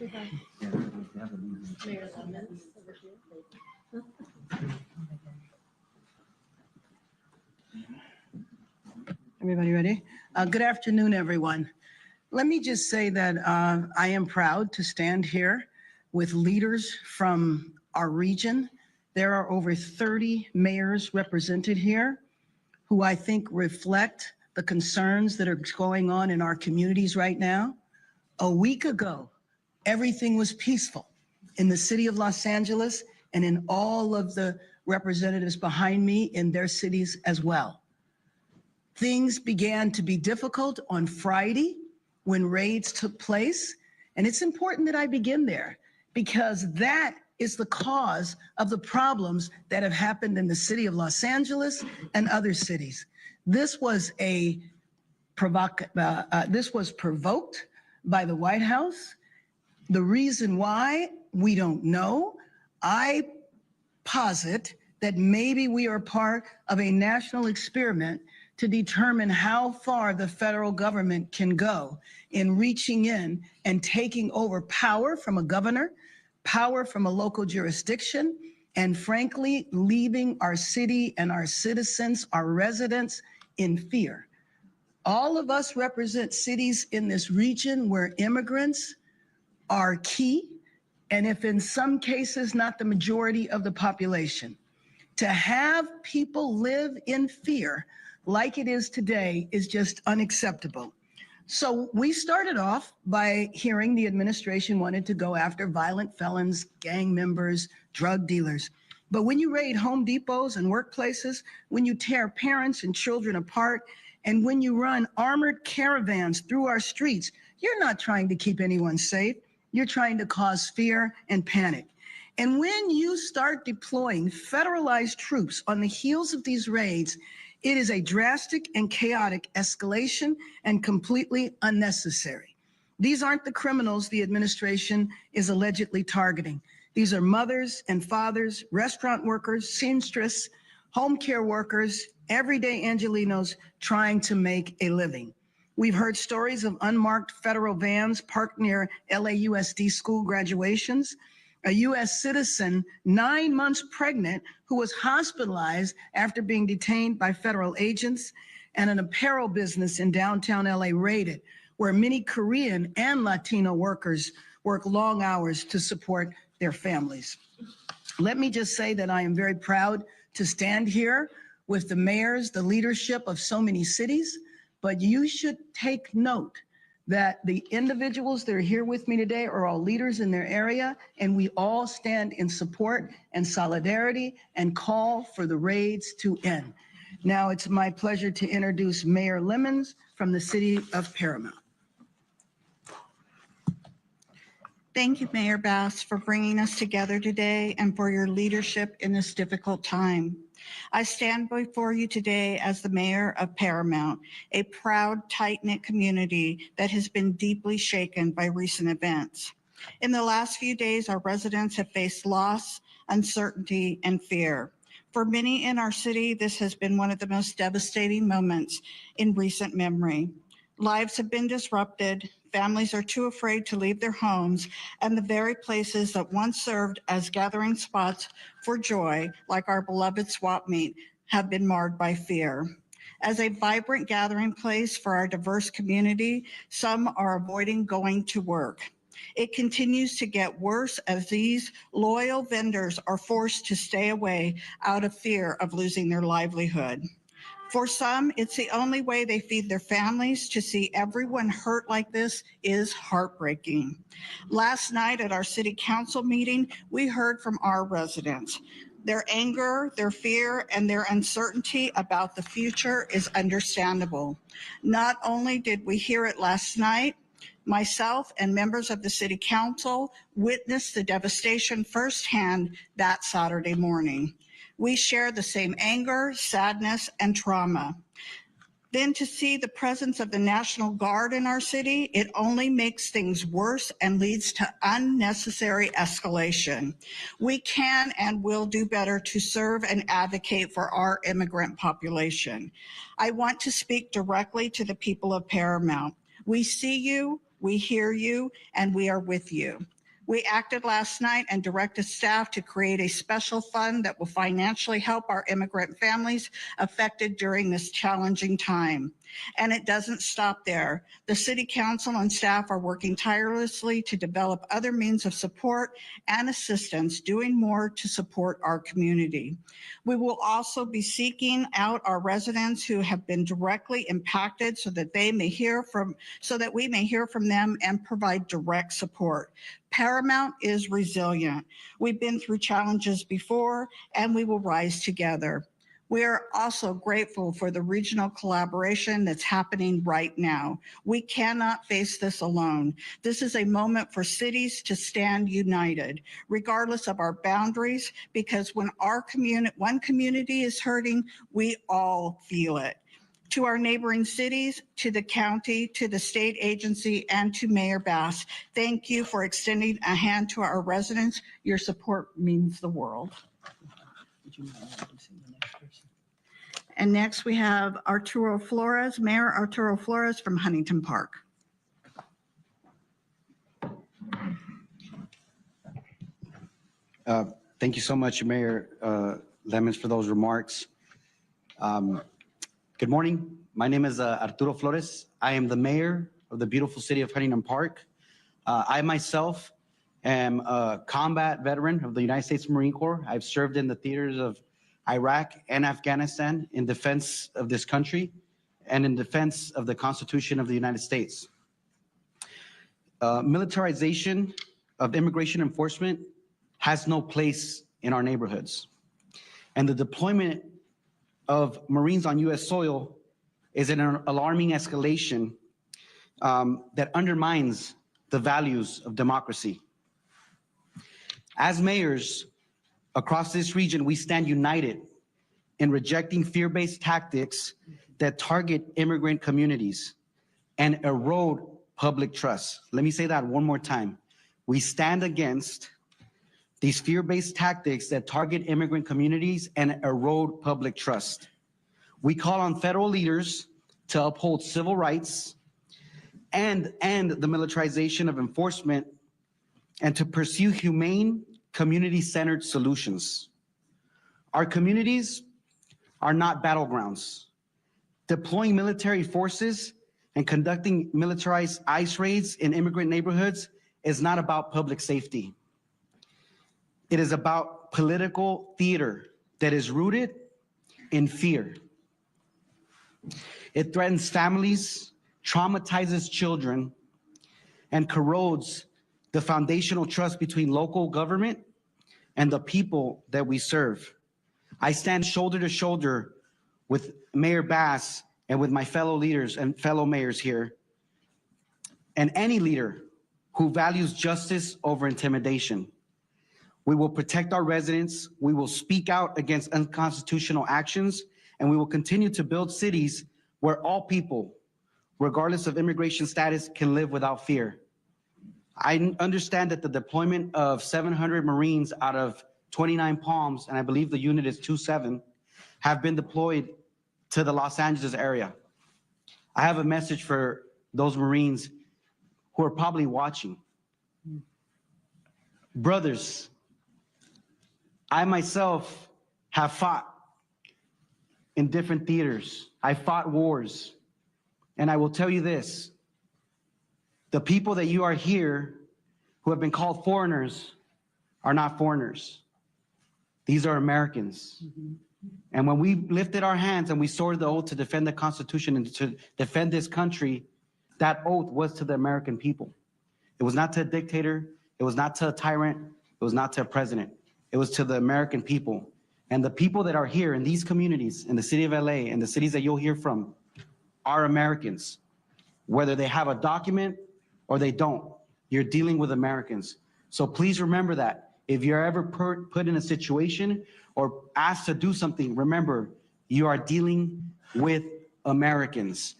Everybody ready? Good afternoon, everyone. Let me just say that I am proud to stand here with leaders from our region. There are over 30 mayors represented here who I think reflect the concerns that are going on in our communities right now. A week ago, everything was peaceful in the city of Los Angeles and in all of the representatives behind me in their cities as well. Things began to be difficult on Friday when raids took place. And it's important that I begin there because that is the cause of the problems that have happened in the city of Los Angeles and other cities. This was provoked by the White House. The reason why, we don't know. I posit that maybe we are part of a national experiment to determine how far the federal government can go in reaching in and taking over power from a governor, power from a local jurisdiction, and frankly, leaving our city and our citizens, our residents in fear. All of us represent cities in this region where immigrants are key, and if in some cases not the majority of the population. To have people live in fear like it is today is just unacceptable. So we started off by hearing the administration wanted to go after violent felons, gang members, drug dealers. But when you raid Home Depots and workplaces, when you tear parents and children apart, and when you run armored caravans through our streets, you're not trying to keep anyone safe. You're trying to cause fear and panic. And when you start deploying federalized troops on the heels of these raids, it is a drastic and chaotic escalation and completely unnecessary. These aren't the criminals the administration is allegedly targeting. These are mothers and fathers, restaurant workers, seamstress, home care workers, everyday Angelenos trying to make a living. We've heard stories of unmarked federal vans parked near LAUSD school graduations, a U.S. citizen 9 months pregnant who was hospitalized after being detained by federal agents, and an apparel business in downtown LA raided, where many Korean and Latino workers work long hours to support their families. Let me just say that I am very proud to stand here with the mayors, the leadership of so many cities, but you should take note that the individuals that are here with me today are all leaders in their area, and we all stand in support and solidarity and call for the raids to end. Now it's my pleasure to introduce Mayor Lemons from the city of Paramount. Thank you, Mayor Bass, for bringing us together today and for your leadership in this difficult time. I stand before you today as the mayor of Paramount, a proud, tight-knit community that has been deeply shaken by recent events. In the last few days, our residents have faced loss, uncertainty, and fear. For many in our city, this has been one of the most devastating moments in recent memory. Lives have been disrupted, families are too afraid to leave their homes, and the very places that once served as gathering spots for joy, like our beloved swap meet, have been marred by fear. As a vibrant gathering place for our diverse community, some are avoiding going to work. It continues to get worse as these loyal vendors are forced to stay away out of fear of losing their livelihood. For some, it's the only way they feed their families. To see everyone hurt like this is heartbreaking. Last night at our city council meeting, we heard from our residents. Their anger, their fear, and their uncertainty about the future is understandable. Not only did we hear it last night, myself and members of the city council witnessed the devastation firsthand that Saturday morning. We share the same anger, sadness, and trauma. Then to see the presence of the National Guard in our city, it only makes things worse and leads to unnecessary escalation. We can and will do better to serve and advocate for our immigrant population. I want to speak directly to the people of Paramount. We see you, We hear you and we are with you. We acted last night and directed staff to create a special fund that will financially help our immigrant families affected during this challenging time. And it doesn't stop there. The City Council and staff are working tirelessly to develop other means of support and assistance, doing more to support our community. We will also be seeking out our residents who have been directly impacted so that we may hear from them and provide direct support. Paramount is resilient. We've been through challenges before and we will rise together. We are also grateful for the regional collaboration that's happening right now. We cannot face this alone. This is a moment for cities to stand united, regardless of our boundaries, because when one community is hurting, we all feel it. To our neighboring cities, to the county, to the state agency, and to Mayor Bass, thank you for extending a hand to our residents. Your support means the world. And next we have Arturo Flores, Mayor Arturo Flores from Huntington Park. Thank you so much, Mayor Lemons, for those remarks. Good morning. My name is Arturo Flores. I am the mayor of the beautiful city of Huntington Park. I myself am a combat veteran of the United States Marine Corps. I've served in the theaters of Iraq and Afghanistan in defense of this country and in defense of the Constitution of the United States. Militarization of immigration enforcement has no place in our neighborhoods. And the deployment of Marines on U.S. soil is an alarming escalation that undermines the values of democracy. As mayors across this region, we stand united in rejecting fear-based tactics that target immigrant communities and erode public trust. Let me say that one more time. We stand against these fear-based tactics that target immigrant communities and erode public trust. We call on federal leaders to uphold civil rights and end the militarization of enforcement and to pursue humane, community-centered solutions. Our communities are not battlegrounds. Deploying military forces and conducting militarized ICE raids in immigrant neighborhoods is not about public safety. It is about political theater that is rooted in fear. It threatens families, traumatizes children, and corrodes the foundational trust between local government and the people that we serve. I stand shoulder to shoulder with Mayor Bass and with my fellow leaders and fellow mayors here, and any leader who values justice over intimidation. We will protect our residents, we will speak out against unconstitutional actions, and we will continue to build cities where all people, regardless of immigration status, can live without fear. I understand that the deployment of 700 Marines out of 29 Palms, and I believe the unit is 27, have been deployed to the Los Angeles area. I have a message for those Marines who are probably watching. Brothers, I myself have fought in different theaters. I fought wars. And I will tell you this, the people that you are here who have been called foreigners are not foreigners. These are Americans. And when we lifted our hands and we swore the oath to defend the Constitution and to defend this country, that oath was to the American people. It was not to a dictator. It was not to a tyrant. It was not to a president. It was to the American people. And the people that are here in these communities, in the city of LA, and the cities that you'll hear from, are Americans. Whether they have a document or they don't, you're dealing with Americans. So please remember that. If you're ever put in a situation or asked to do something, remember, you are dealing with Americans.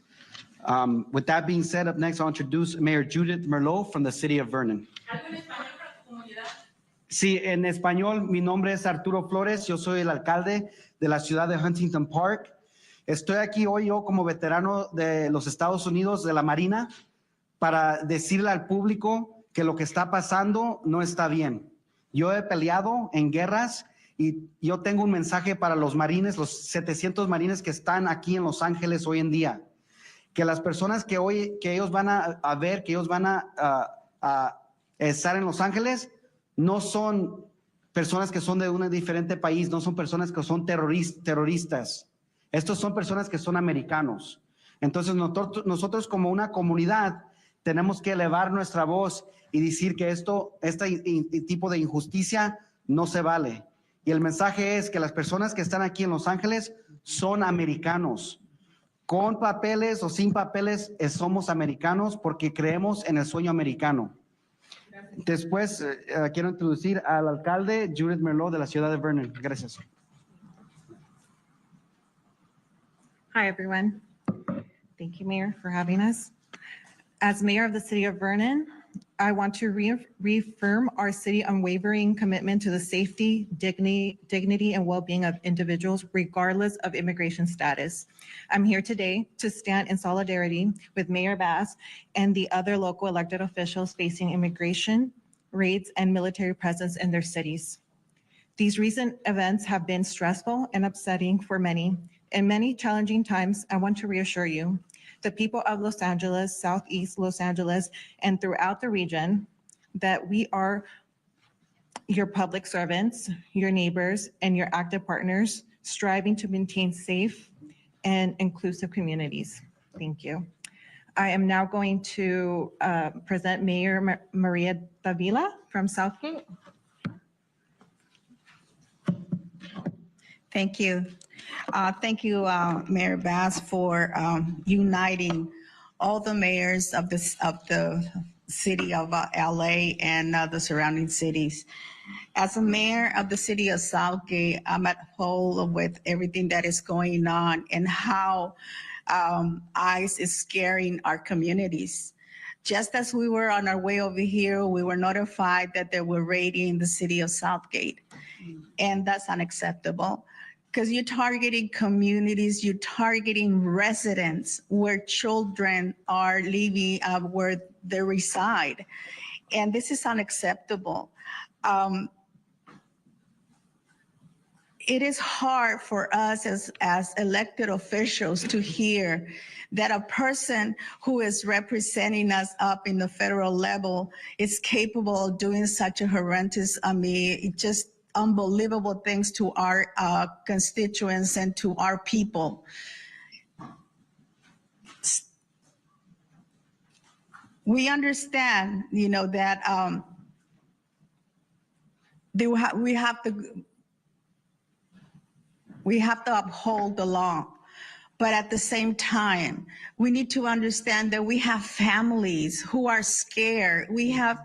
With that being said, up next, I'll introduce Mayor Judith Merlot from the city of Vernon. Sí, en español, mi nombre es Arturo Flores, yo soy el alcalde de la ciudad de Huntington Park. Estoy aquí hoy yo como veterano de los Estados Unidos de la Marina para decirle al público que lo que está pasando no está bien. Yo he peleado en guerras y yo tengo un mensaje para los marines, los 700 marines que están aquí en Los Ángeles hoy en día. Que las personas que ellos van a ver, que ellos van a estar en Los Ángeles, no son personas que son de un diferente país, no son personas que son terroristas. Estos son personas que son americanos. Entonces nosotros como una comunidad tenemos que elevar nuestra voz y decir que este tipo de injusticia no se vale. Y el mensaje es que las personas que están aquí en Los Ángeles son americanos. Con papeles o sin papeles, somos americanos porque creemos en el sueño americano. Después quiero introducir al alcalde Judith Merlot de la ciudad de Vernon. Gracias. Hi, everyone. Thank you, Mayor, for having us. As Mayor of the City of Vernon, I want to reaffirm our city unwavering commitment to the safety, dignity, and well-being of individuals, regardless of immigration status. I'm here today to stand in solidarity with Mayor Bass and the other local elected officials facing immigration, raids, and military presence in their cities. These recent events have been stressful and upsetting for many. In many challenging times, I want to reassure you, the people of Los Angeles, Southeast Los Angeles, and throughout the region, that we are your public servants, your neighbors, and your active partners, striving to maintain safe and inclusive communities. Thank you. I am now going to present Mayor Maria Davila from Southgate. Thank you. Thank you, Mayor Bass, for uniting all the mayors of the city of LA and the surrounding cities. As a mayor of the city of Southgate, I'm at whole with everything that is going on and how ICE is scaring our communities. Just as we were on our way over here, we were notified that they were raiding the city of Southgate, and that's unacceptable. Because you're targeting communities, you're targeting residents where children are living, where they reside. And this is unacceptable. It is hard for us as elected officials to hear that a person who is representing us up in the federal level is capable of doing such a horrendous, just unbelievable things to our constituents and to our people. We understand, that we have to uphold the law. But at the same time, we need to understand that we have families who are scared. We have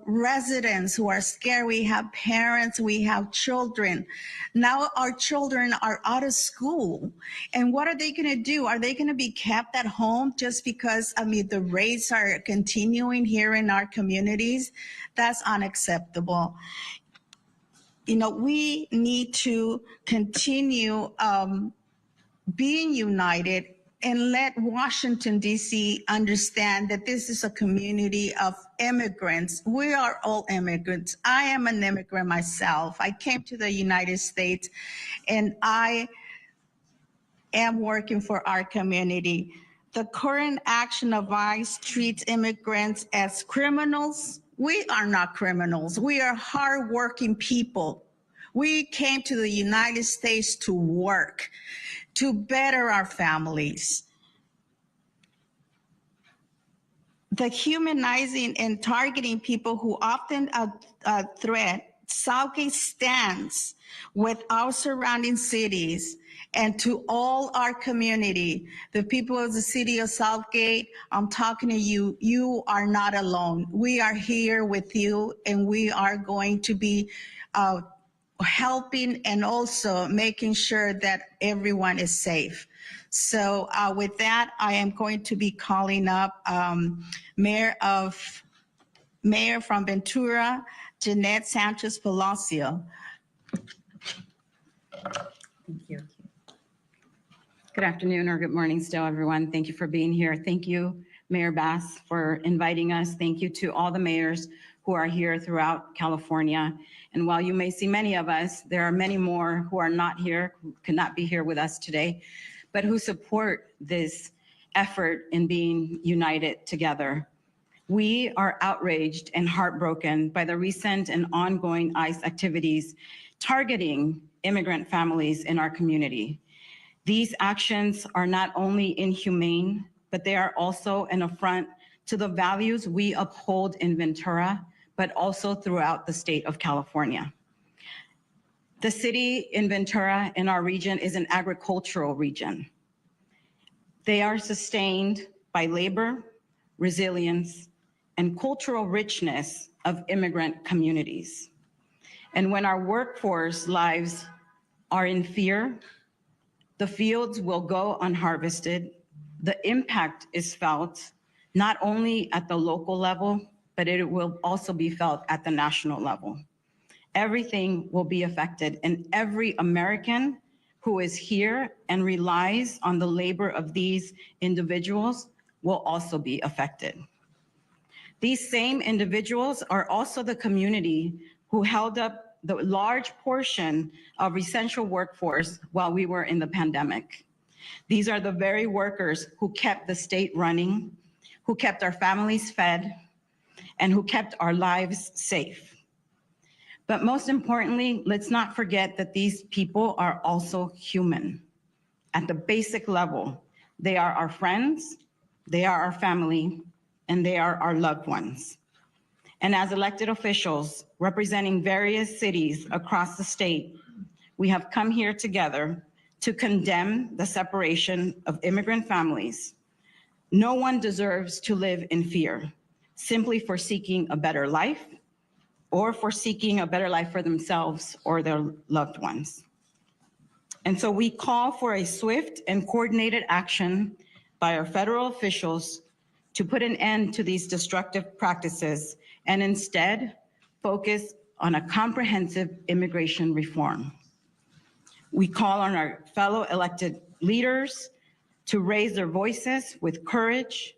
residents who are scared. We have parents. We have children. Now our children are out of school. And what are they going to do? Are they going to be kept at home just because, the raids are continuing here in our communities? That's unacceptable. We need to continue being united and let Washington, D.C. understand that this is a community of immigrants. We are all immigrants. I am an immigrant myself. I came to the United States and I am working for our community. The current action of ICE treats immigrants as criminals. We are not criminals. We are hardworking people. We came to the United States to work, to better our families. The humanizing and targeting people who often threat, Southgate stands with our surrounding cities and to all our community. The people of the city of Southgate, I'm talking to you. You are not alone. We are here with you, and we are going to be helping and also making sure that everyone is safe. So with that, I am going to be calling up Mayor from Ventura, Jeanette Sanchez Palacio. Thank you. Good afternoon or good morning still, everyone. Thank you for being here. Thank you, Mayor Bass, for inviting us. Thank you to all the mayors who are here throughout California. And while you may see many of us, there are many more who are not here, who could not be here with us today, but who support this effort in being united together. We are outraged and heartbroken by the recent and ongoing ICE activities targeting immigrant families in our community. These actions are not only inhumane, but they are also an affront to the values we uphold in Ventura, but also throughout the state of California. The city in Ventura in our region is an agricultural region. They are sustained by labor, resilience, and cultural richness of immigrant communities. And when our workforce lives are in fear, the fields will go unharvested. The impact is felt not only at the local level, but it will also be felt at the national level. Everything will be affected, and every American who is here and relies on the labor of these individuals will also be affected. These same individuals are also the community who held up the large portion of essential workforce while we were in the pandemic. These are the very workers who kept the state running, who kept our families fed, and who kept our lives safe. But most importantly, let's not forget that these people are also human. At the basic level, they are our friends, they are our family, and they are our loved ones. And as elected officials representing various cities across the state, we have come here together to condemn the separation of immigrant families. No one deserves to live in fear, simply for seeking a better life or for seeking a better life for themselves or their loved ones. And so we call for a swift and coordinated action by our federal officials to put an end to these destructive practices and instead focus on a comprehensive immigration reform. We call on our fellow elected leaders to raise their voices with courage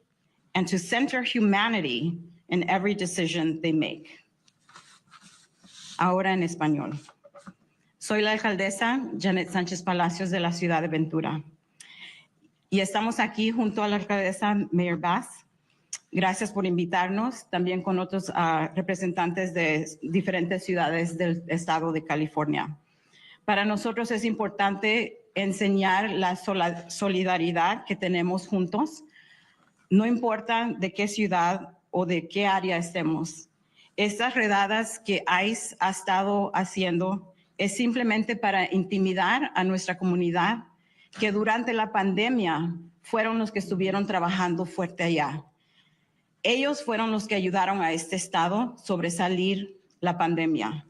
and to center humanity in every decision they make. Ahora en español. Soy la alcaldesa Janet Sánchez Palacios de la ciudad de Ventura. Y estamos aquí junto a la alcaldesa Mayor Bass. Gracias por invitarnos, también con otros representantes de diferentes ciudades del estado de California. Para nosotros es importante enseñar la solidaridad que tenemos juntos, no importa de qué ciudad o de qué área estemos. Estas redadas que ICE ha estado haciendo es simplemente para intimidar a nuestra comunidad, que durante la pandemia fueron los que estuvieron trabajando fuerte allá. Ellos fueron los que ayudaron a este estado a sobresalir la pandemia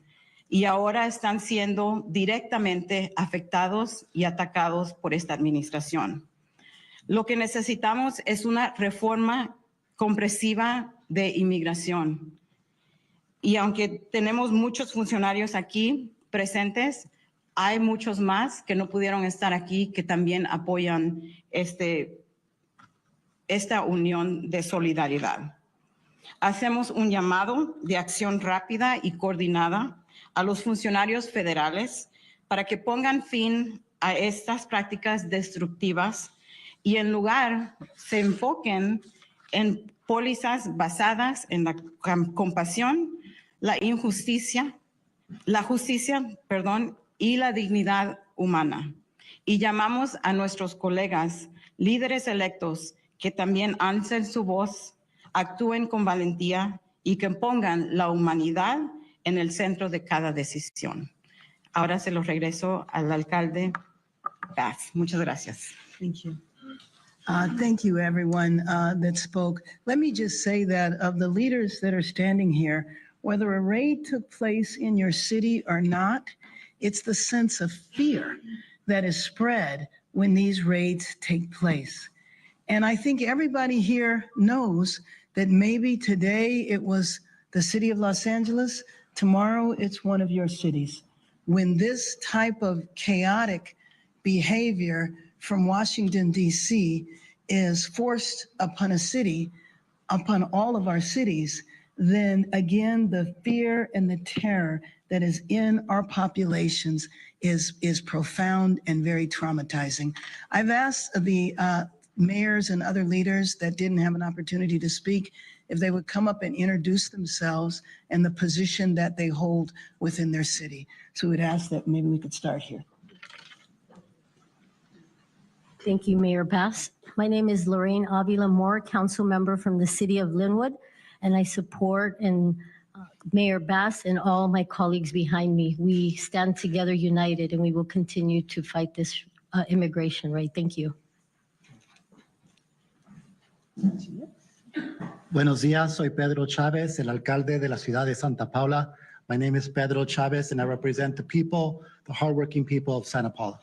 y ahora están siendo directamente afectados y atacados por esta administración. Lo que necesitamos es una reforma comprensiva de inmigración. Y aunque tenemos muchos funcionarios aquí presentes, hay muchos más que no pudieron estar aquí que también apoyan esta unión de solidaridad. Hacemos un llamado de acción rápida y coordinada a los funcionarios federales para que pongan fin a estas prácticas destructivas y en lugar se enfoquen en pólizas basadas en la compasión, la justicia, y la dignidad humana. Y llamamos a nuestros colegas, líderes electos, que también alcen su voz, actúen con valentía y que pongan la humanidad en el centro de cada decisión. Ahora se los regreso al alcalde Bass. Muchas gracias. Thank you. Thank you, everyone that spoke. Let me just say that of the leaders that are standing here, whether a raid took place in your city or not, it's the sense of fear that is spread when these raids take place. And I think everybody here knows that maybe today it was the city of Los Angeles, tomorrow it's one of your cities. When this type of chaotic behavior from Washington, D.C. is forced upon a city, upon all of our cities, then again, the fear and the terror that is in our populations is profound and very traumatizing. I've asked the mayors and other leaders that didn't have an opportunity to speak if they would come up and introduce themselves and the position that they hold within their city. So we'd ask that maybe we could start here. Thank you, Mayor Bass. My name is Lorraine Avila Moore, council member from the city of Linwood, and I support Mayor Bass and all my colleagues behind me. We stand together united, and we will continue to fight this immigration rate. Thank you. Buenos días, soy Pedro Chavez, el alcalde de la ciudad de Santa Paula. My name is Pedro Chavez, and I represent the people, the hardworking people of Santa Paula.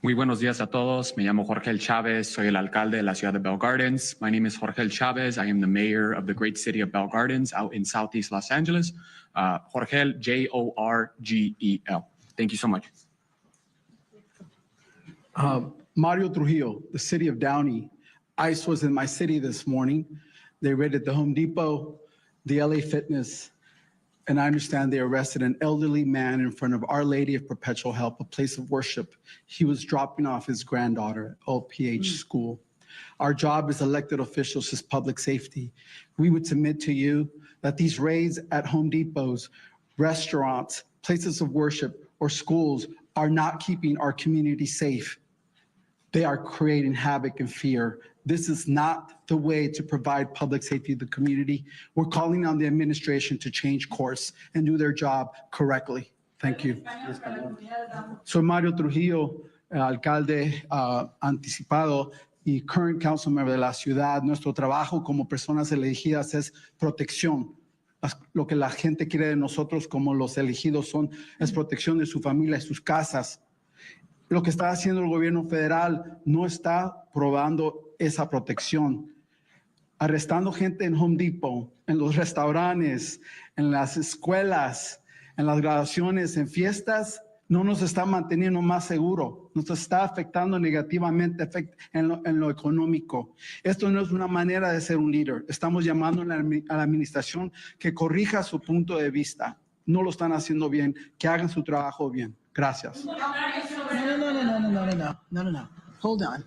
Muy buenos días a todos. Me llamo Jorge El Chávez. Soy el alcalde de la ciudad de Bell Gardens. My name is Jorge El Chávez. I am the mayor of the great city of Bell Gardens out in Southeast Los Angeles. Jorge, Jorgel. Thank you so much. Mario Trujillo, the city of Downey. ICE was in my city this morning. They raided the Home Depot, the LA Fitness, and I understand they arrested an elderly man in front of Our Lady of Perpetual Help, a place of worship. He was dropping off his granddaughter at OPH school. Our job as elected officials is public safety. We would submit to you that these raids at Home Depots, restaurants, places of worship, or schools are not keeping our community safe. They are creating havoc and fear. This is not the way to provide public safety to the community. We're calling on the administration to change course and do their job correctly. Thank you. Soy Mario Trujillo, alcalde anticipado y current council member de la ciudad. Nuestro trabajo como personas elegidas es protección. Lo que la gente quiere de nosotros como los elegidos es protección de su familia y sus casas. Lo que está haciendo el gobierno federal no está probando esa protección. Arrestando gente en Home Depot, en los restaurantes, en las escuelas, en las graduaciones, en fiestas, no nos está manteniendo más seguro. Nos está afectando negativamente en lo económico. Esto no es una manera de ser un líder. Estamos llamando a la administración que corrija su punto de vista. No lo están haciendo bien, que hagan su trabajo bien. Gracias. No. Hold on.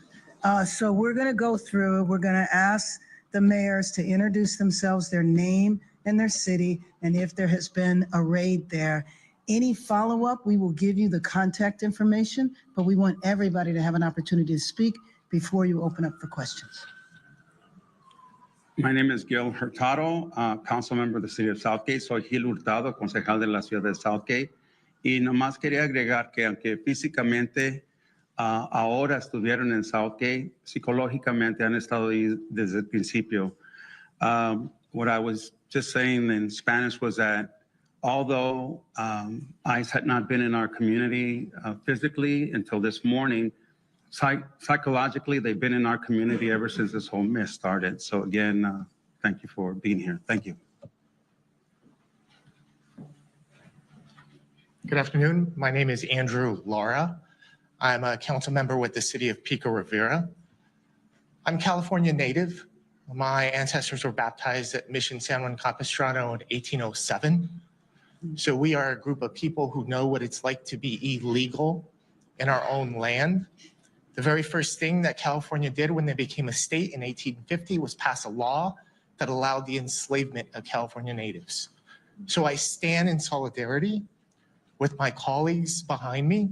So we're going to go through, we're going to ask the mayors to introduce themselves, their name and their city, and if there has been a raid there. Any follow-up, we will give you the contact information, but we want everybody to have an opportunity to speak before you open up for questions. My name is Gil Hurtado, council member of the city of Southgate. Soy Gil Hurtado, concejal de la ciudad de Southgate. Y nomás quería agregar que aunque físicamente ahora estuvieron en Southgate, psicológicamente han estado ahí desde el principio. What I was just saying in Spanish was that although ICE had not been in our community physically until this morning, psychologically, they've been in our community ever since this whole mess started. So again, thank you for being here. Thank you. Good afternoon. My name is Andrew Lara. I'm a council member with the city of Pico Rivera. I'm California native. My ancestors were baptized at Mission San Juan Capistrano in 1807. So we are a group of people who know what it's like to be illegal in our own land. The very first thing that California did when they became a state in 1850 was pass a law that allowed the enslavement of California natives. So I stand in solidarity with my colleagues behind me,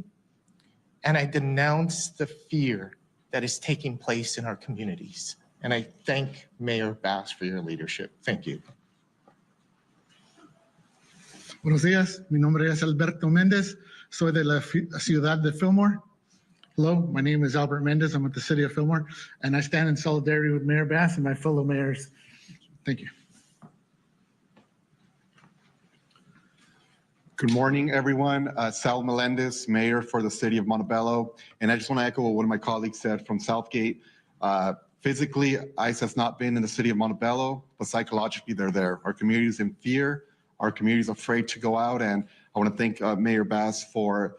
and I denounce the fear that is taking place in our communities. And I thank Mayor Bass for your leadership. Thank you. Buenos días, mi nombre es Alberto Méndez, soy de la ciudad de Fillmore. Hello, my name is Albert Méndez, I'm with the city of Fillmore, and I stand in solidarity with Mayor Bass and my fellow mayors. Thank you. Good morning, everyone. Sal Melendez, mayor for the city of Montebello. And I just want to echo what one of my colleagues said from Southgate. Physically, ICE has not been in the city of Montebello, but psychologically they're there. Our community is in fear. Our community is afraid to go out. And I want to thank Mayor Bass for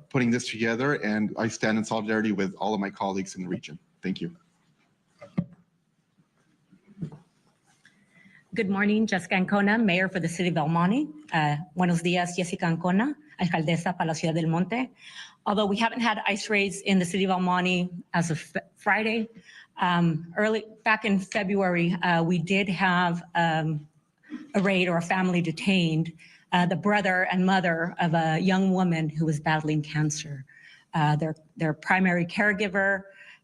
putting this together, and I stand in solidarity with all of my colleagues in the region. Thank you. Good morning, Jessica Ancona, Mayor for the City of El Monte. Buenos días, Jessica Ancona, Alcaldesa para la Ciudad del Monte. Although we haven't had ICE raids in the City of El Monte as of Friday, back in February, we did have a raid or a family detained, the brother and mother of a young woman who was battling cancer. Their primary caregiver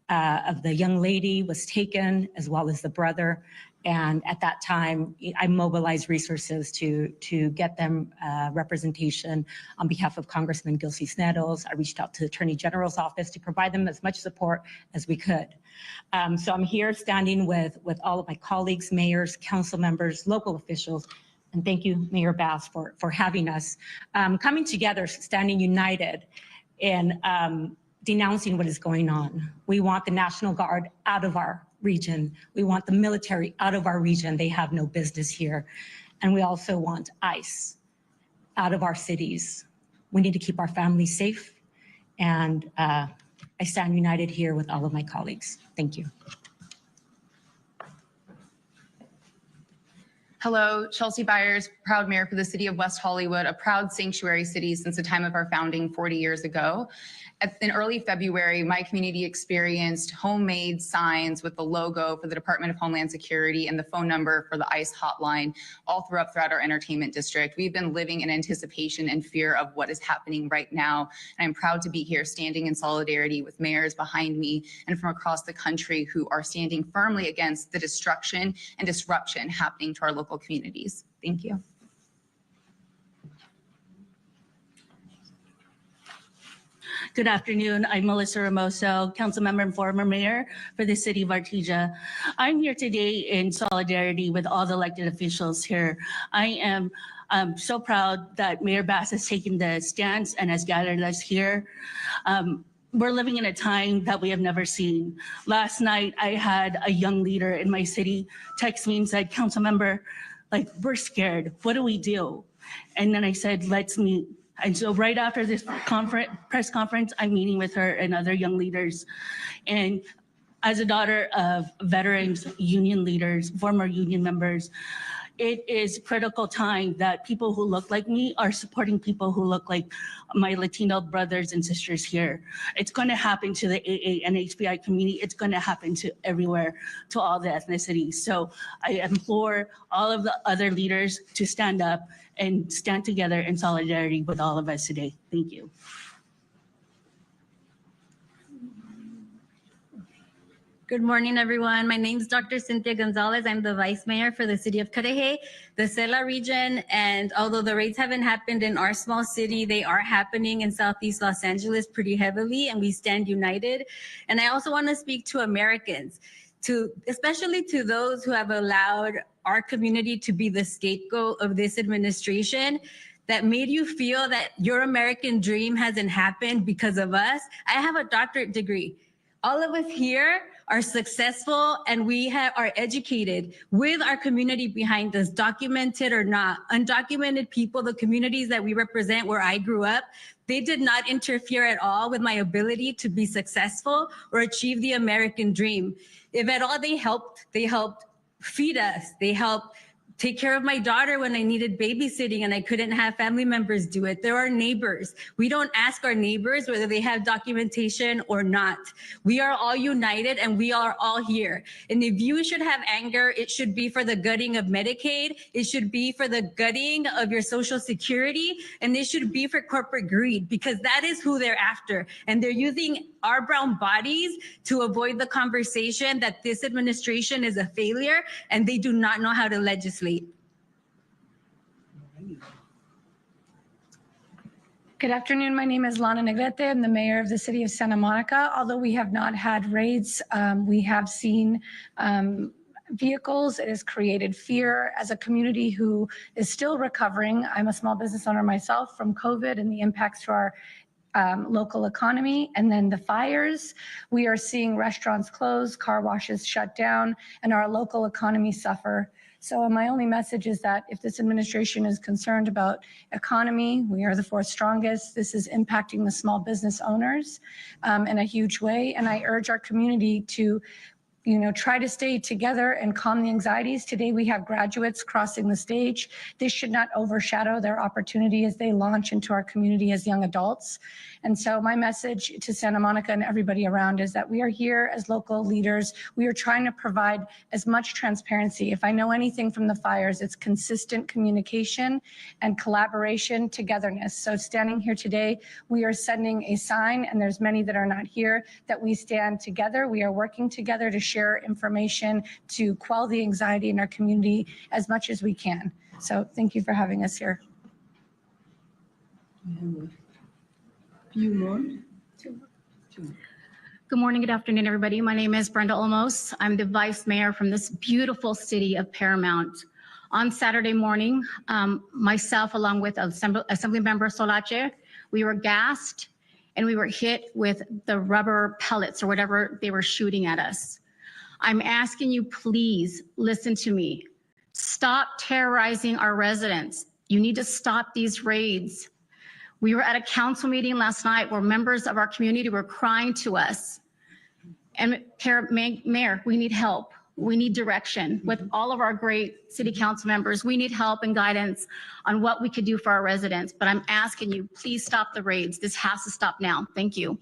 of the young lady was taken, as well as the brother. And at that time, I mobilized resources to get them representation on behalf of Congressman Gil Cisneros. I reached out to the Attorney General's office to provide them as much support as we could. So I'm here standing with all of my colleagues, mayors, council members, local officials, and thank you, Mayor Bass, for having us. Coming together, standing united in denouncing what is going on. We want the National Guard out of our region. We want the military out of our region. They have no business here. And we also want ICE out of our cities. We need to keep our families safe. And I stand united here with all of my colleagues. Thank you. Hello, Chelsea Byers, proud mayor for the city of West Hollywood, a proud sanctuary city since the time of our founding 40 years ago. In early February, my community experienced homemade signs with the logo for the Department of Homeland Security and the phone number for the ICE hotline all throughout our entertainment district. We've been living in anticipation and fear of what is happening right now. And I'm proud to be here standing in solidarity with mayors behind me and from across the country who are standing firmly against the destruction and disruption happening to our local communities. Thank you. Good afternoon. I'm Melissa Ramoso, council member and former mayor for the city of Artesia. I'm here today in solidarity with all the elected officials here. I am so proud that Mayor Bass has taken the stance and has gathered us here. We're living in a time that we have never seen. Last night, I had a young leader in my city text me and said, council member, like, we're scared. What do we do? And then I said, let's meet. And so right after this press conference, I'm meeting with her and other young leaders. And as a daughter of veterans, union leaders, former union members, it is critical time that people who look like me are supporting people who look like my Latino brothers and sisters here. It's going to happen to the AA and HBI community. It's going to happen to everywhere, to all the ethnicities. So I implore all of the other leaders to stand up and stand together in solidarity with all of us today. Thank you. Good morning, everyone. My name is Dr. Cynthia Gonzalez. I'm the vice mayor for the city of Cudahy, the Cela region. And although the raids haven't happened in our small city, they are happening in Southeast Los Angeles pretty heavily, and we stand united. And I also want to speak to Americans, especially to those who have allowed our community to be the scapegoat of this administration, that made you feel that your American dream hasn't happened because of us. I have a doctorate degree. All of us here are successful, and we are educated with our community behind us, documented or not. Undocumented people, the communities that we represent where I grew up, they did not interfere at all with my ability to be successful or achieve the American dream. If at all they helped feed us. They helped take care of my daughter when I needed babysitting and I couldn't have family members do it. There are neighbors. We don't ask our neighbors whether they have documentation or not. We are all united and we are all here. And if you should have anger, it should be for the gutting of Medicaid. It should be for the gutting of your Social Security. And it should be for corporate greed, because that is who they're after. And they're using our brown bodies to avoid the conversation that this administration is a failure and they do not know how to legislate. Good afternoon. My name is Lana Negrete. I'm the mayor of the city of Santa Monica. Although we have not had raids, we have seen vehicles. It has created fear as a community who is still recovering. I'm a small business owner myself from COVID and the impacts to our local economy, and then the fires. We are seeing restaurants close, car washes shut down, and our local economy suffer. So my only message is that if this administration is concerned about economy, we are the fourth strongest. This is impacting the small business owners in a huge way. And I urge our community to try to stay together and calm the anxieties. Today, we have graduates crossing the stage. This should not overshadow their opportunity as they launch into our community as young adults. And so my message to Santa Monica and everybody around is that we are here as local leaders. We are trying to provide as much transparency. If I know anything from the fires, it's consistent communication and collaboration, togetherness. So standing here today, we are sending a sign, and there's many that are not here, that we stand together. We are working together to share information to quell the anxiety in our community as much as we can. So thank you for having us here. Few more. Good morning, good afternoon, everybody. My name is Brenda Olmos. I'm the vice mayor from this beautiful city of Paramount. On Saturday morning, myself, along with Assemblymember Solache, we were gassed and we were hit with the rubber pellets or whatever they were shooting at us. I'm asking you, please listen to me. Stop terrorizing our residents. You need to stop these raids. We were at a council meeting last night where members of our community were crying to us. And Mayor, we need help. We need direction. With all of our great city council members, we need help and guidance on what we could do for our residents. But I'm asking you, please stop the raids. This has to stop now. Thank you.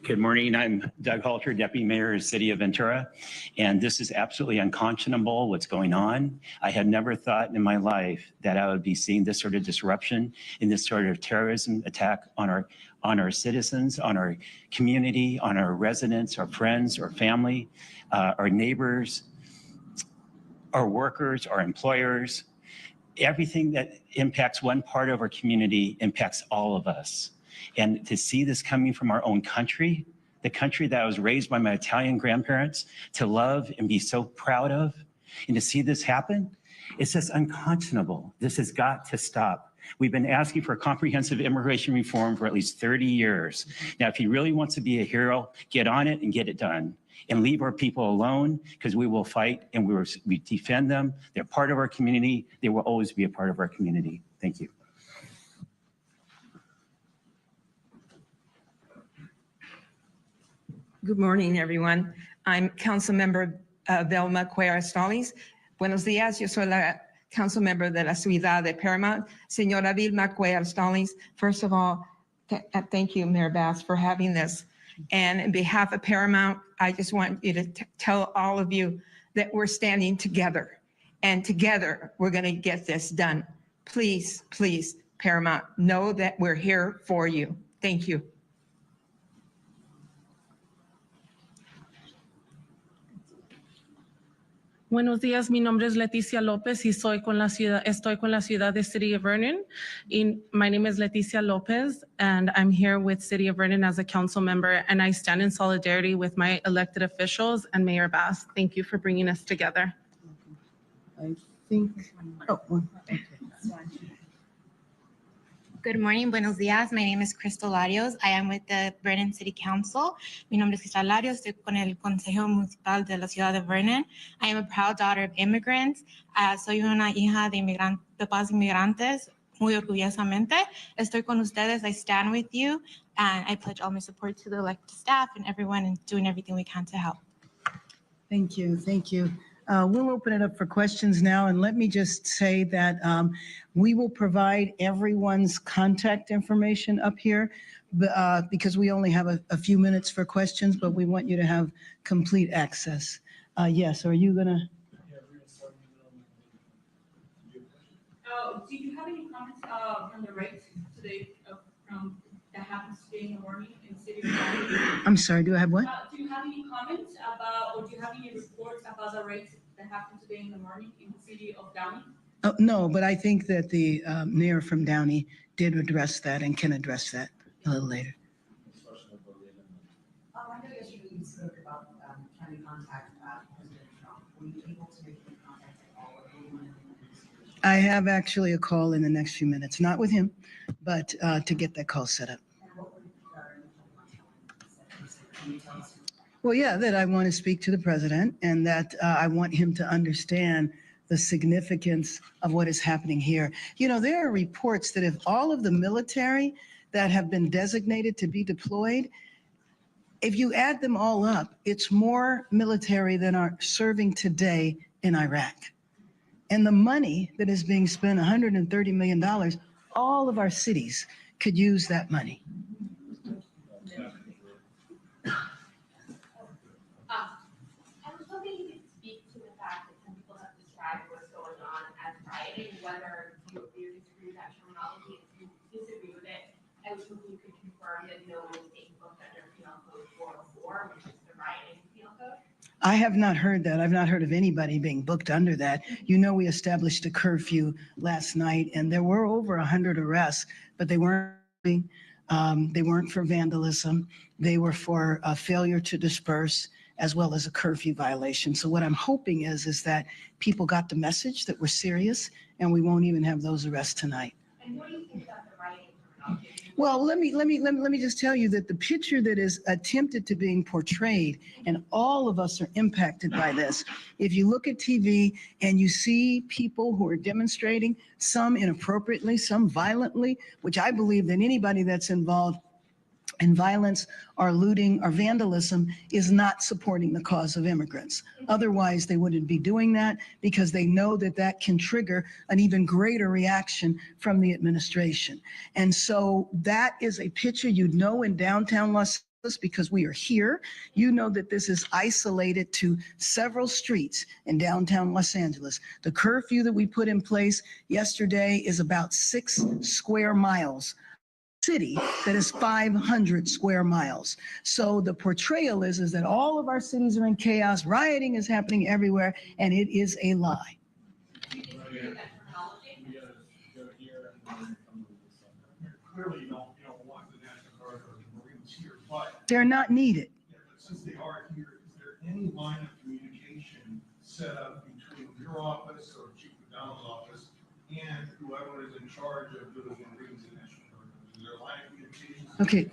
Good morning. I'm Doug Halter, Deputy Mayor of the City of Ventura, and this is absolutely unconscionable what's going on. I had never thought in my life that I would be seeing this sort of disruption and this sort of terrorism attack on our citizens, on our community, on our residents, our friends, our family, our neighbors, our workers, our employers. Everything that impacts one part of our community impacts all of us. And to see this coming from our own country, the country that I was raised by my Italian grandparents to love and be so proud of, and to see this happen, it's just unconscionable. This has got to stop. We've been asking for comprehensive immigration reform for at least 30 years. Now, if he really wants to be a hero, get on it and get it done. And leave our people alone, because we will fight and we defend them. They're part of our community. They will always be a part of our community. Thank you. Good morning, everyone. I'm Councilmember Velma Cuellar Stallings. Buenos días, yo soy la Councilmember de la ciudad de Paramount. Señora Vilma Cuellar Stallings, first of all, thank you, Mayor Bass, for having this. And on behalf of Paramount, I just want you to tell all of you that we're standing together. And together, we're going to get this done. Please, please, Paramount, know that we're here for you. Thank you. Buenos días, mi nombre es Leticia López y estoy con la ciudad de City of Vernon. My name is Leticia López and I'm here with City of Vernon as a council member, and I stand in solidarity with my elected officials and Mayor Bass. Thank you for bringing us together. I think, okay. Good morning, buenos días. My name is Crystal Larios. I am with the Vernon City Council. Mi nombre es Crystal Larios. Estoy con el Consejo Municipal de la Ciudad de Vernon. I am a proud daughter of immigrants. Soy una hija de papás inmigrantes. Muy orgullosamente. Estoy con ustedes. I stand with you. And I pledge all my support to the elected staff and everyone and doing everything we can to help. Thank you. Thank you. We'll open it up for questions now, and let me just say that we will provide everyone's contact information up here because we only have a few minutes for questions, but we want you to have complete access. Yes, are you gonna? Do you have any comments from the right today that happens today in the morning in the city of Downey? I'm sorry, do I have what? Do you have any comments about, or do you have any reports about the rates that happened today in the morning in the city of Downey? Oh, no, but I think that the mayor from Downey did address that and can address that a little later. I know yesterday you spoke about trying to contact President Trump. Were you able to make any contact at all with anyone in the administration? I have actually a call in the next few minutes, not with him, but to get that call set up. And what were your initial comments? Can you tell us? Well, yeah, that I want to speak to the president and that I want him to understand the significance of what is happening here. You know, there are reports that if all of the military that have been designated to be deployed, if you add them all up, it's more military than are serving today in Iraq. And the money that is being spent, $130 million, all of our cities could use that money. I was hoping you could speak to the fact that some people have described what's going on as rioting, whether you agree or disagree with that terminology. If you disagree with it, I was hoping you could confirm that no one is being booked under Penal Code 404, which is the rioting penal code. I have not heard that. I've not heard of anybody being booked under that. You know, we established a curfew last night and there were over 100 arrests, but they weren't for vandalism. They were for a failure to disperse as well as a curfew violation. So what I'm hoping is that people got the message that we're serious and we won't even have those arrests tonight. And what do you think about the rioting terminology? Well, let me just tell you that the picture that is attempted to being portrayed, and all of us are impacted by this. If you look at TV and you see people who are demonstrating, some inappropriately, some violently, which I believe that anybody that's involved in violence or looting or vandalism is not supporting the cause of immigrants. Otherwise, they wouldn't be doing that because they know that that can trigger an even greater reaction from the administration. And so that is a picture you'd know in downtown Los Angeles because we are here. You know that this is isolated to several streets in downtown Los Angeles. The curfew that we put in place yesterday is about 6 square miles. City that is 500 square miles. So the portrayal is that all of our cities are in chaos, rioting is happening everywhere, and it is a lie. Clearly, you don't want the National Guard or the Marines here, but They're not needed. since they are here, is there any line of communication set up between your office or Chief McDonald's office and whoever is in charge of those Marines and National Guard? Is there a line of communication? Okay,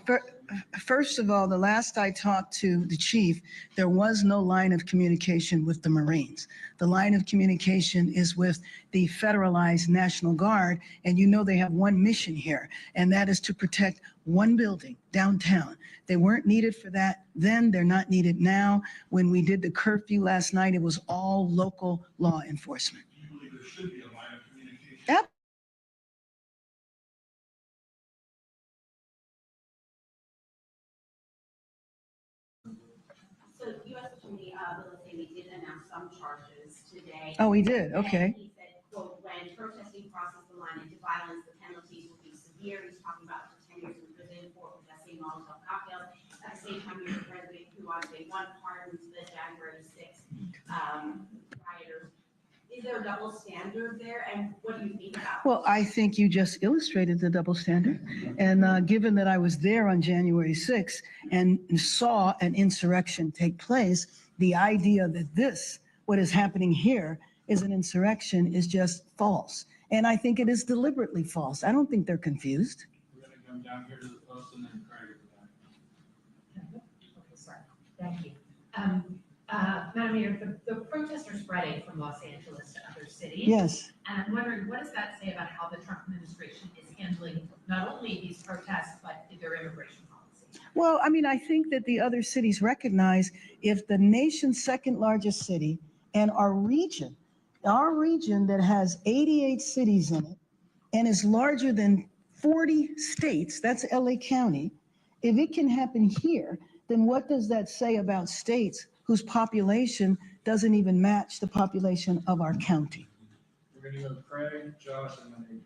first of all, the last I talked to the chief, there was no line of communication with the Marines. The line of communication is with the federalized National Guard, and you know they have one mission here, and that is to protect one building downtown. They weren't needed for that then, they're not needed now. When we did the curfew last night, it was all local law enforcement. Do you believe there should be a line of communication? Yep. So U.S. Attorney Bill did announce some charges today. Oh, he did, okay. And he said, quote, when protesting crosses the line into violence, the penalties will be severe. He's talking about up to 10 years in prison for possessing Molotov cocktails. At the same time, you're the president who on day one pardons the January 6th rioters. Is there a double standard there? And what do you think about it? Well, I think you just illustrated the double standard. And given that I was there on January 6th and saw an insurrection take place, the idea that what is happening here is an insurrection is just false. And I think it is deliberately false. I don't think they're confused. We're going to come down here to the post and then Craig will Okay, sorry. Thank you. Madam Mayor, the protests are spreading from Los Angeles to other cities. Yes. And I'm wondering, what does that say about how the Trump administration is handling not only these protests, but their immigration policy? Well, I mean, I think that the other cities recognize if the nation's second largest city and our region that has 88 cities in it and is larger than 40 states, that's LA County, if it can happen here, then what does that say about states whose population doesn't even match the population of our county? We're going to go to Craig, Josh, and then AJ.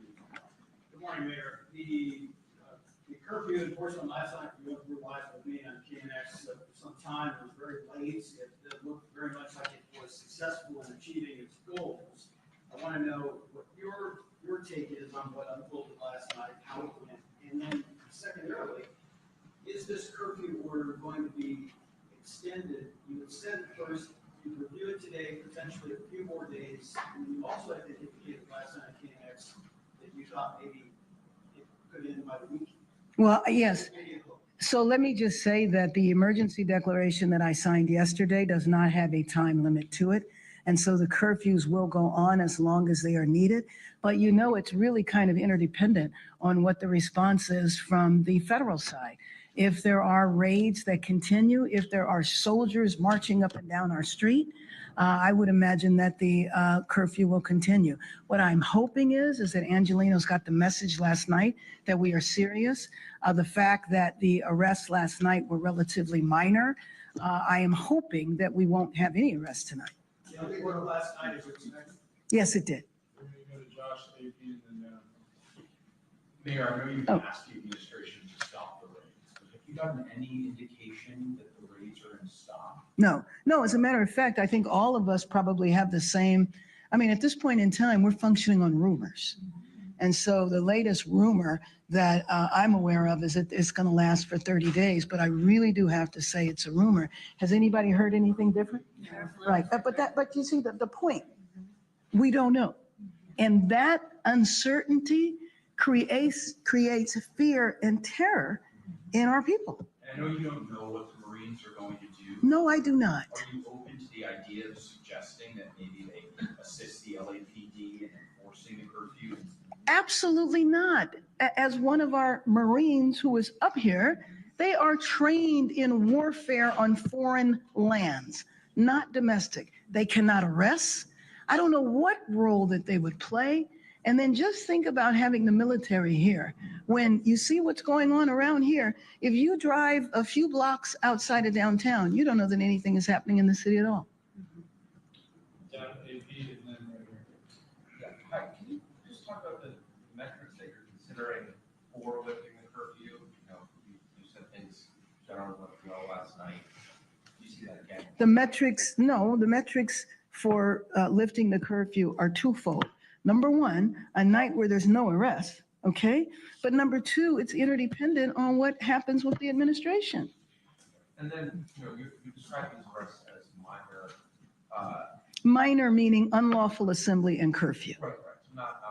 Good morning, Mayor. The curfew enforcement last night, you were live with me on KNX for some time. It was very late. It looked very much like it was successful in achieving its goals. I want to know what your take is on what unfolded last night, how it went, and then secondarily, is this curfew order going to be extended? You had said first you'd review it today, potentially a few more days, and you also, I think, indicated last night at KNX that you thought maybe it could end by the week. Well, yes. So let me just say that the emergency declaration that I signed yesterday does not have a time limit to it. And so the curfews will go on as long as they are needed. But you know, it's really kind of interdependent on what the response is from the federal side. If there are raids that continue, if there are soldiers marching up and down our street, I would imagine that the curfew will continue. What I'm hoping is that Angelino's got the message last night that we are serious. The fact that the arrests last night were relatively minor, I am hoping that we won't have any arrests tonight. The only order last night is expected. Yes, it did. We're going to go to Josh, AP, and then Mayor, I know you've Oh. asked the administration to stop the raids, but have you gotten any indication that the raids are going to stop? No, as a matter of fact, I think all of us probably have the same, I mean, at this point in time, we're functioning on rumors. And so the latest rumor that I'm aware of is that it's going to last for 30 days, but I really do have to say it's a rumor. Has anybody heard anything different? Right, but you see the point, we don't know. And that uncertainty creates fear and terror in our people. And I know you don't know what the Marines are going to do. No, I do not. Are you open to the idea of suggesting that maybe they assist the LAPD in enforcing the curfew? Absolutely not. As one of our Marines who is up here, they are trained in warfare on foreign lands, not domestic. They cannot arrest. I don't know what role that they would play. And then just think about having the military here. When you see what's going on around here, if you drive a few blocks outside of downtown, you don't know that anything is happening in the city at all. down AP, and then right here. Yeah. Hi, can you just talk about the metrics that you're considering for lifting the curfew? You know, you said things generally went well last night. Do you see that again? The metrics for lifting the curfew are twofold. Number one, a night where there's no arrest, okay? But number two, it's interdependent on what happens with the administration. And then, you know, you described these arrests as minor. Minor meaning unlawful assembly and curfew. Right. So not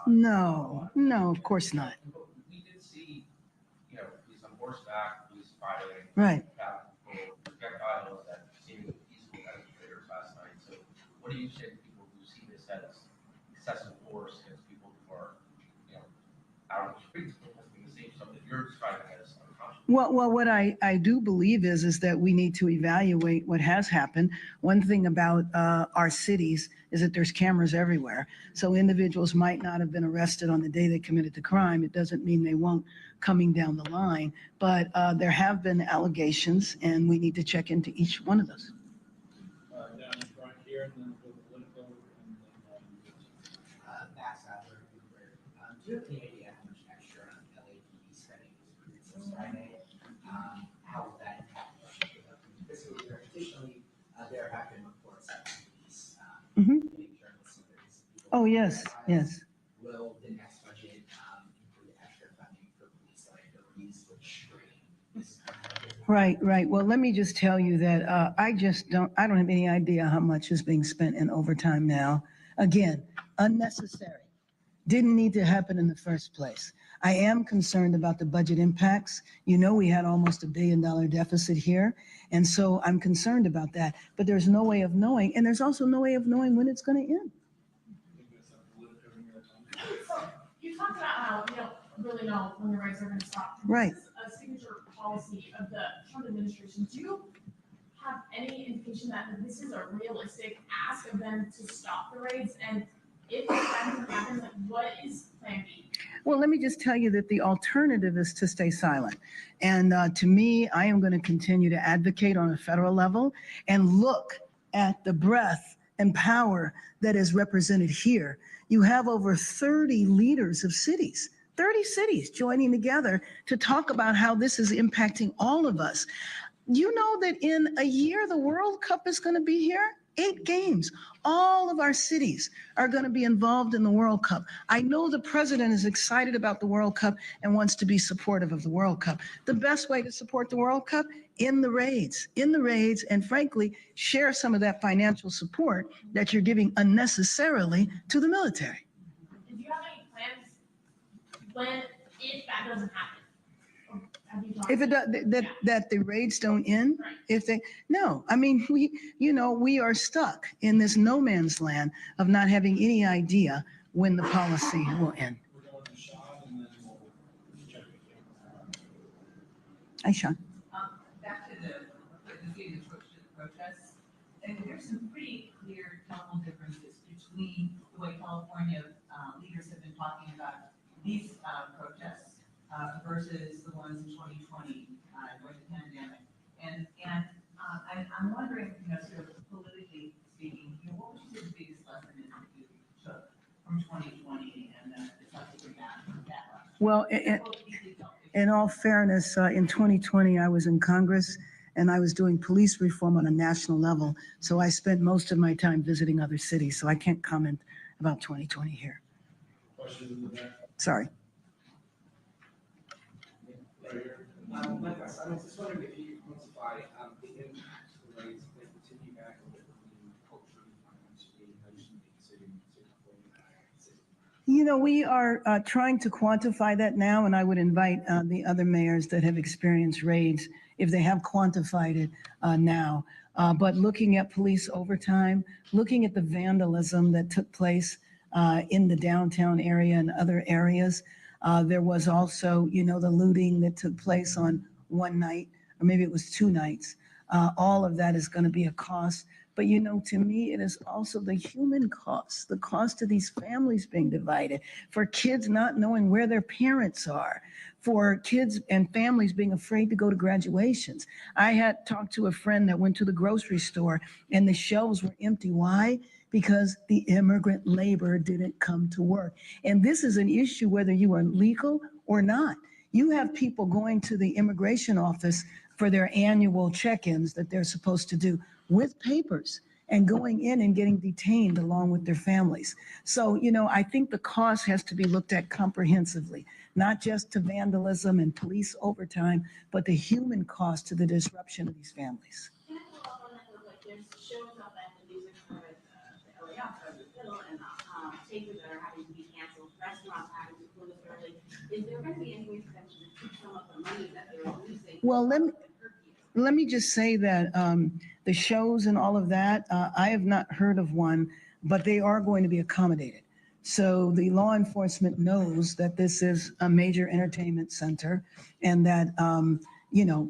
moving. No, of course not. But we did see, you know, police on horseback, police fighting. Right. Projectiles that seemed peaceful demonstrators last night. So what do you say to people who see this as excessive force against people who are, you know, out on the streets protesting the same stuff that you're describing as unconscionable? Well, what I do believe is that we need to evaluate what has happened. One thing about our cities is that there's cameras everywhere. So individuals might not have been arrested on the day they committed the crime. It doesn't mean they won't coming down the line. But there have been allegations, and we need to check into each one of those. Down in front here, and then go to political, and then Max Adler, do you have any idea how much extra LAPD spending was produced this Friday? How will that impact the fiscal year? Additionally, there have been reports that police getting journalists and various people. Oh, yes. Will the next budget include extra funding for police liabilities, which this Right. Well, let me just tell you that I don't have any idea how much is being spent in overtime now. Again, unnecessary. Didn't need to happen in the first place. I am concerned about the budget impacts. You know, we had almost $1 billion deficit here. And so I'm concerned about that. But there's no way of knowing. And there's also no way of knowing when it's going to end. You talked about how you don't really know when the raids are going to stop. Right. This is a signature policy of the Trump administration. Do you have any indication that this is a realistic ask of them to stop the raids? And if that doesn't happen, like, what is plan B? Well, let me just tell you that the alternative is to stay silent. And to me, I am going to continue to advocate on a federal level and look at the breadth and power that is represented here. You have over 30 leaders of cities, 30 cities joining together to talk about how this is impacting all of us. You know that in a year, the World Cup is going to be here? 8 games. All of our cities are going to be involved in the World Cup. I know the president is excited about the World Cup and wants to be supportive of the World Cup. The best way to support the World Cup? In the raids, and frankly, share some of that financial support that you're giving unnecessarily to the military. Do you have any plans when, if that doesn't happen? Have you talked If it, that the rates don't end, if they, no, I mean, we are stuck in this no man's land of not having any idea when the policy will end. Hi, Sean. Back to the protests, and there's some pretty clear tonal differences between the way California leaders have been talking about these protests versus the ones in 2020 during the pandemic. And I'm wondering, sort of politically speaking, what would you say the biggest lesson is that you took from 2020 and the subsequent backlash? Well, in all fairness, in 2020, I was in Congress and I was doing police reform on a national level. So I spent most of my time visiting other cities. So I can't comment about 2020 here. Sorry. I was just wondering if you could quantify the impact the rates that continue back on the culture and financially emotionally to We are trying to quantify that now, and I would invite the other mayors that have experienced raids, if they have quantified it now. But looking at police overtime, looking at the vandalism that took place in the downtown area and other areas, there was also, the looting that took place on one night, or maybe it was 2 nights. All of that is going to be a cost. But, to me, it is also the human cost, the cost of these families being divided, for kids not knowing where their parents are, for kids and families being afraid to go to graduations. I had talked to a friend that went to the grocery store and the shelves were empty. Why? Because the immigrant labor didn't come to work. And this is an issue whether you are legal or not. You have people going to the immigration office for their annual check-ins that they're supposed to do with papers and going in and getting detained along with their families. So, I think the cost has to be looked at comprehensively, not just to vandalism and police overtime, but the human cost to the disruption of these families. Can I follow up on that? Like, there's shows up at the music for the LA Opera, the Fiddle, and theaters that are having to be canceled, restaurants having to close early. Is there going to be any extension to keep some of the money that they're losing? Well, let me just say that the shows and all of that, I have not heard of one, but they are going to be accommodated. So the law enforcement knows that this is a major entertainment center and that,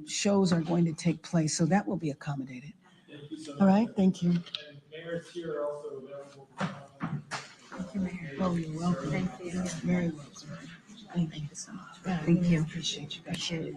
shows are going to take place. So that will be accommodated. All right, thank you. And mayors here are also available. Thank you, Mayor. Oh, you're welcome. Thank you. You're very welcome. Thank you so much. Thank you. Appreciate you. Appreciate it.